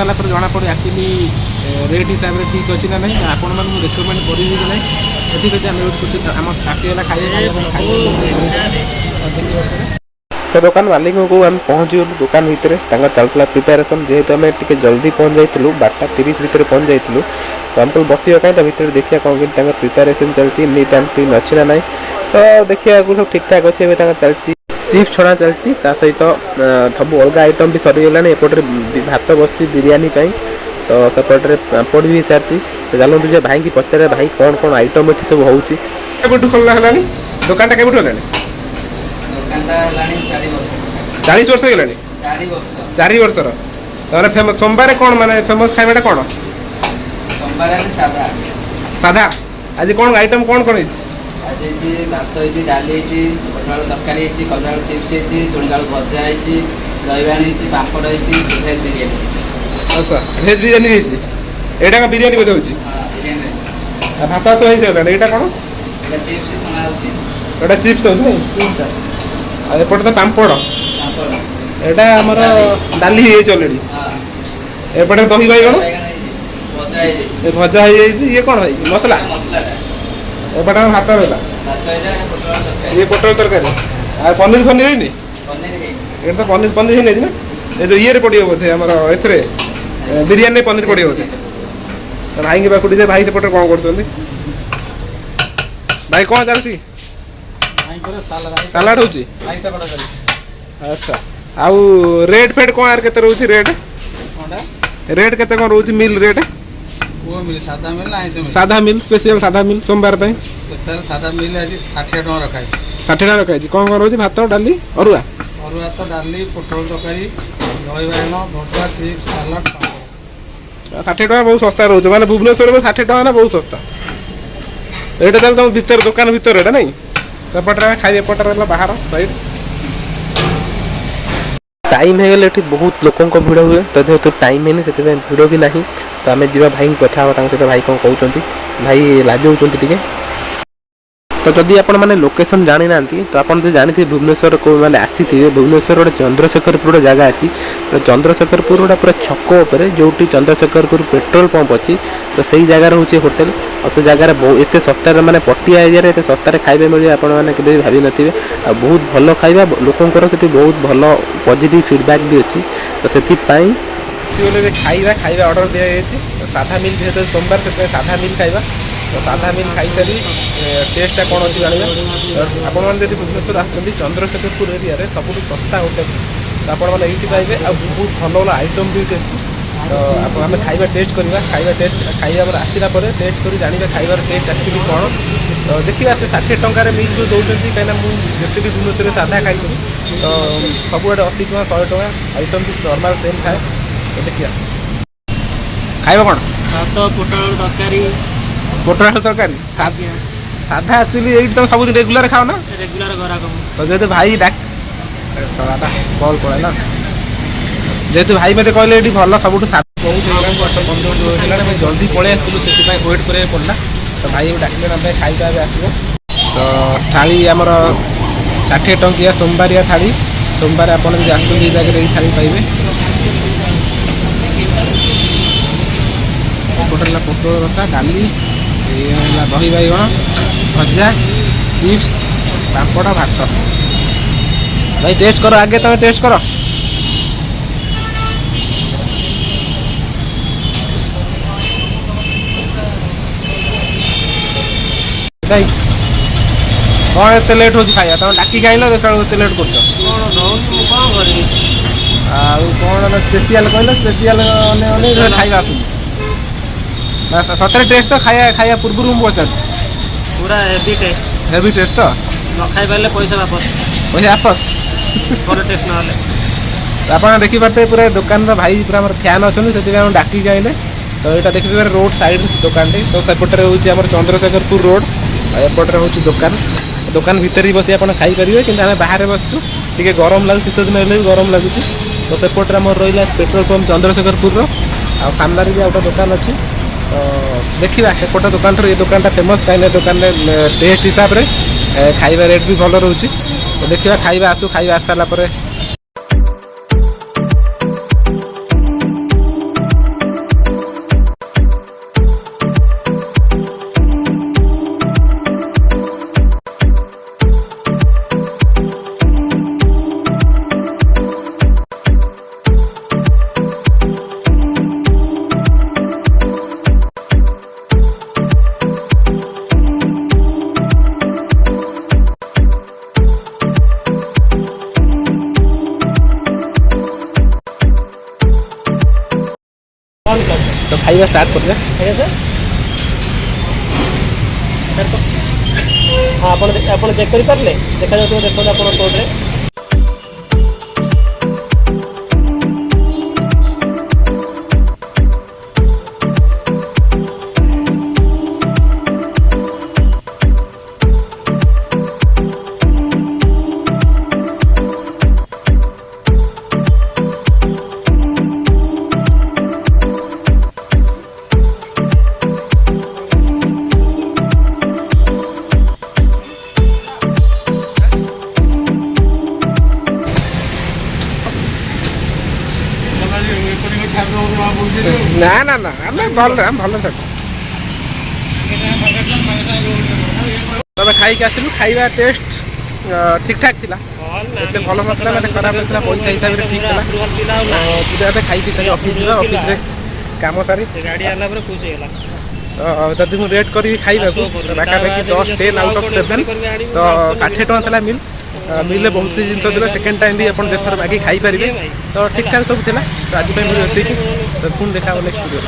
सारा जना पड़े एक्चुअली रेट हिसाब से ठीक अच्छी ना नहीं आपण मैं रेकमेंड करी कि ना ठीक अच्छे आम आसीगला खाई तो दुकान मालिक को आम पहुँच गलु दुकान भितर चलता प्रिपेरेसन जेहेतु आम टे जल्दी पहुँच जाइलु 12:30 भितर पहुँच जाइलु तो आमको बसवा कहीं भितर देखिए कौन कि प्रिपेरेसन चलती नीट एंड क्लीन अच्छी ना ना तो देखिए सब ठीक ठाक अच्छे चलती चिप्स छड़ा चलती सहित सब अलग आइटम भी सरीगला एपटे भात बस बिरियानी तो सेपटे पापड़ भी सारी तो चलते जे भाई की पचारे भाई कौन कौन आइटम ये सब होगा दुकान के 40 वर्ष हो 4 वर्ष फेमस सोमवार कौन माने फेमस खाइबाटा कौन सोमवार सादा सादा आज कौन आइटम कौन कौन आज भात डाली पटल तरकारी कलरा चिप्स तुणीकालू भजा दही पापड़ भेज बिरियानी अच्छा भेज बिरियानी एटा बिरियानी बोधे होची भात तो हो सारा एटा कौन चिप्स छना होची एटा चिप्स होची एपटे तो पापड़ एटा हमर डाली हे ऑलरेडी एपटे दही बैगण भजा हो ये कौन भाई मसला एपटे भात रहा ये पोटल तरकारी पनीर फनीर है तो पनीर पनीर ही नहीं ना ये जो ये पड़ो बोधे आम ए बिरियानी पनीर पड़ो बोधे भाई की पाखु जे भाई सेपटे कौन कर भाई कौन चलती सालाड हो अच्छा आउ रेट फेट कौन यार केते रहउची रेट केते कौन रहउची मिल रेट वो मिल सादा मिल ना ऐसे मिल सादा मिल स्पेशल सादा मिल सोमवार पे स्पेशल सादा मिल आज 60 टका रखा है 60 टका रखा है कौन कौन रहउची भात डाली अरुआ तो डाली पोटल तरकारी दही बाइगण भजा चिप्स सलाड 60 टका बहुत सस्ता रहउछ माने भुवनेश्वर में 60 टका ना बहुत सस्ता एटा ताल तुम भीतर दुकान भीतर एटा नहीं सेपटे खाई एपटे रहा बाहर साइड टाइम हो गले बहुत लोकों को भिड़ हुए तो जेहेतु टाइम है से भिड़ भी ना तो आम जा भाई कथा सहित भाई कौन कहते भाई लाज होती तो जदि आपण मैंने लोकेशन जानी ना तो आप जानी भुवनेश्वर को मैंने आसी भुवनेश्वर गोटे चंद्रशेखरपुर जगह अच्छी चंद्रशेखरपुर गोटे पूरा छक उपर जो चंद्रशेखरपुर पेट्रोल पंप अच्छी तो सही जगार हूँ होटेल और से जगार एत सस्तार मैंने पटिया एरिया एत सस्तार खाଇବା मिले आपने भी भावी नथिबे आ बहुत भल खाଇବା लोकंकर से बहुत भल पॉजिटिव फीडबैक भी अच्छी तो से खाଇବା खाଇବା ऑर्डर दिया साधा मिल जेहतु सोमवार से साधा मिल खाଇବା तो साधा मिल खाई सारी टेस्टा कौन अच्छी जाना आपड़ी भुवनेश्वर आसुँच चंद्रशेखरपुर एरिया सब सस्ता होटेल तो आपने ये पाइबे आ बहुत भल भल आइटम भी अच्छी तो आम खाଇବା टेस्ट करवा खाଇବା टेस्ट खाଇବା आसला टेस्ट कर जाना खाइबार टेस्ट एक्चुअली कौन तो देखा से 60 टंकार मिल जो दौरान कहीं मुझे भी भुवनेश्वर साधा खाई तो सबुआड़े 80 टका 100 टका आइटम भी नॉर्मल सेम खाए तो देखिए खाइबा कौन भात पोटल तरकारी पोटल तरकारी साधा एक्चुअली ये तो सब रेगुलर खाओ ना रेगुलर घर तो जेहतु भाई डाक सलाटा कल पड़ा जेहतु भाई मत कहले ये भल सब बहुत जल्दी पलि आसलु से वेट कर पड़ा तो भाई डाकिले ना खाଇବା आसो तो थाली आमर 60 टंकिया सोमवारिया थाली सोमवार आपड़ जो आसुँच ये थाली पाइबे पोटल पोटल रसा डाली दही बाइगण भजा चिप्स पापड़ भात भाई टेस्ट करो आगे तुम टेस्ट करो भाई कौन एत लेट हो खाया तुम डाक खाइल देखा लेट कर स्पेशल कहल स्पेशल खाଇବା सतरे टेस्ट तो खाया पूर्व पचार पूरा हेवी टेस्ट तो न खाई पारे पैसा वापस टेस्ट ना आप देखिए पूरा दुकान भाई पूरा फैन अच्छा से डाक आइले तो यहाँ देखिए रोड साइड दुकान तो सेपटे हूँ चंद्रशेखरपुर रोड एपटे हूँ दुकान दुकान भितर ही बसी आप खाईपारे कि बाहर बसचु टे गरम लगे शीत दिन भी गरम लगुच तो सेपटे आम रहा पेट्रोल पंप चंद्रशेखरपुर सामने भी गोटे दुकान अच्छी तो देखा सेपटे दुकान ये दुकान फेमस कहीं दुकान टेस्ट हिसाब से खाଇବା रेट भी भल रोचे तो देखा खाଇବା आसू खाଇବା आस सारापर ତ ଖାଇବା ଷ୍ଟାର୍ଟ କରିବା। ଆଜ୍ଞା ସାର୍ ସାର୍ ତ ହଁ ଆପଣ ଚେକ୍ କରିପାରିଲେ ଦେଖାଯାଉଥିବ ଦେଖନ୍ତୁ ଆପଣ କୋଡ଼ରେ। ନା ନା ନା ଆମେ ଭଲ ତବେ ଖାଇକି ଆସିଲୁ। ଖାଇବା ଟେଷ୍ଟ ଠିକଠାକ୍ ଥିଲା, ଏତେ ଭଲ ନଥିଲା ମାନେ ଖରାପ ନଥିଲା, ପଇସା ହିସାବରେ ଠିକ୍ ଥିଲା। ଯିବା ଏବେ ଖାଇକି ଅଫିସ୍ ଯିବା, ଅଫିସ୍ରେ କାମ ସାରି ଗାଡ଼ି ଆଣିଲା ପରେ ଖୁସି ହେଇଗଲା। ତ ଯଦି ମୁଁ ରେଟ୍ କରିବି ଖାଇବାକୁ ପାଖାପାଖି 10 ଆଉଟ୍ ଅଫ୍ 7, ତ 60 ଟଙ୍କା ଥିଲା ମିଲ୍। ମିଲ୍ରେ ବହୁତ ଜିନିଷ ଥିଲା, ସେକେଣ୍ଡ ଟାଇମ୍ ବି ଆପଣ ଯେତେଥର ମାଗି ଖାଇପାରିବେ। ତ ଠିକ୍ ଠାକ୍ ସବୁ ଥିଲା। ତ ଆଜି ପାଇଁ ମୁଁ ଏତିକି, ତ ପୁଣି ଦେଖା ହେବ ନେକ୍ସଟ ଭିଡ଼ିଓ।